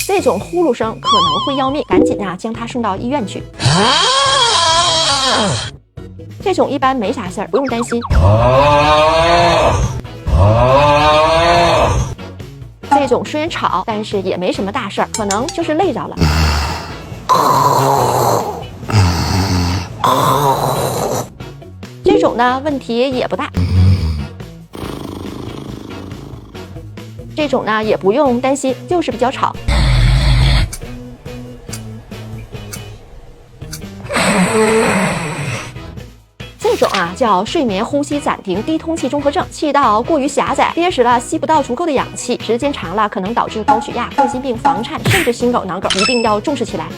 这种呼噜声可能会要命，赶紧将它送到医院去。这种一般没啥事儿，不用担心。这种虽然吵，但是也没什么大事儿，可能就是累着了。这种呢，问题也不大。这种呢，也不用担心，就是比较吵。这种叫睡眠呼吸暂停低通气综合症，气道过于狭窄，憋实了，吸不到足够的氧气，时间长了可能导致高血压、冠心病、房颤，甚至心梗、脑梗，一定要重视起来。